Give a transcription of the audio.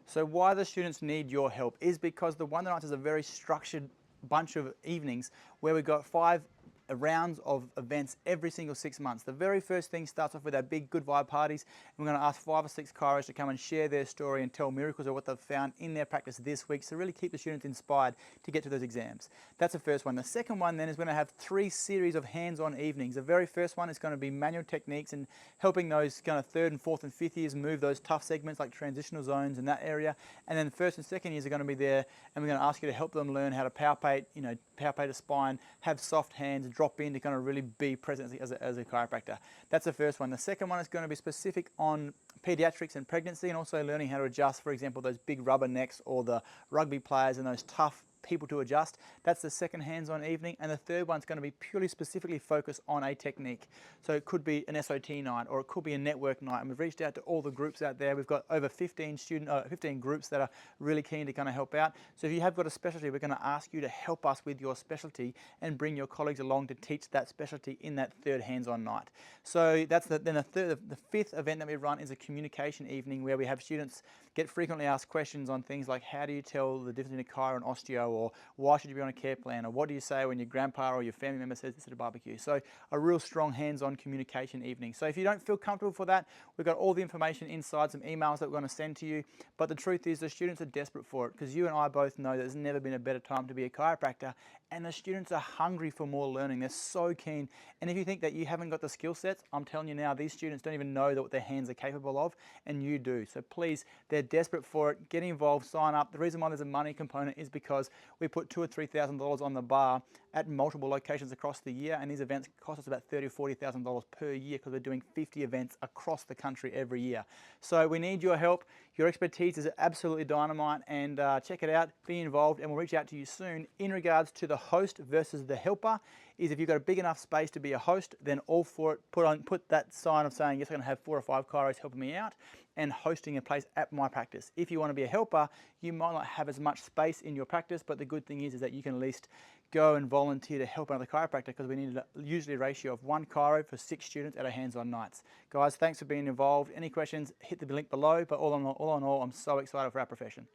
So why the students need your help is because the Wonder Nights is a very structured bunch of evenings where we've got 5 rounds of events every single 6 months. The very first thing starts off with our big good vibe parties, and we're going to ask 5 or 6 chiros to come and share their story and tell miracles of what they've found in their practice this week, so really keep the students inspired to get to those exams. That's the first one. The second one then is going to have 3 series of hands-on evenings. The very first one is going to be manual techniques and helping those kind of 3rd and 4th and 5th years move those tough segments like transitional zones in that area. And then the 1st and 2nd years are going to be there, and we're going to ask you to help them learn how to palpate, palpate a spine, have soft hands, drop in to kind of really be present as a chiropractor. That's the first one. The second one is going to be specific on pediatrics and pregnancy, and also learning how to adjust, for example, those big rubber necks or the rugby players and those tough people to adjust. That's the second hands-on evening. And the third one's going to be purely specifically focused on a technique. So it could be an SOT night, or it could be a network night. And we've reached out to all the groups out there. We've got over 15 groups that are really keen to kind of help out. So if you have got a specialty, we're going to ask you to help us with your specialty and bring your colleagues along to teach that specialty in that third hands-on night. So that's the fifth event that we run is a communication evening where we have students get frequently asked questions on things like how do you tell the difference between a chiro and osteo, or why should you be on a care plan, or what do you say when your grandpa or your family member says this at a barbecue. So a real strong hands-on communication evening. So if you don't feel comfortable for that, we've got all the information inside some emails that we're going to send to you. But the truth is the students are desperate for it, because you and I both know there's never been a better time to be a chiropractor, and the students are hungry for more learning. They're so keen. And if you think that you haven't got the skill sets, I'm telling you now, these students don't even know what their hands are capable of, and you do. So please, they're desperate for it. Get involved, sign up. The reason why there's a money component is because we put $2,000 or $3,000 on the bar at multiple locations across the year, and these events cost us about $30,000 or $40,000 per year because we're doing 50 events across the country every year. So we need your help. Your expertise is absolutely dynamite, and check it out, be involved, and we'll reach out to you soon. In regards to the host versus the helper, is if you've got a big enough space to be a host, then all for it, put that sign of saying, yes, I'm going to have 4 or 5 chiros helping me out and hosting a place at my practice. If you want to be a helper, you might not have as much space in your practice, but the good thing is that you can at least go and volunteer to help another chiropractor, because we need usually a ratio of 1 chiro for 6 students at our hands-on nights. Guys, thanks for being involved. Any questions, hit the link below, but all in all, I'm so excited for our profession.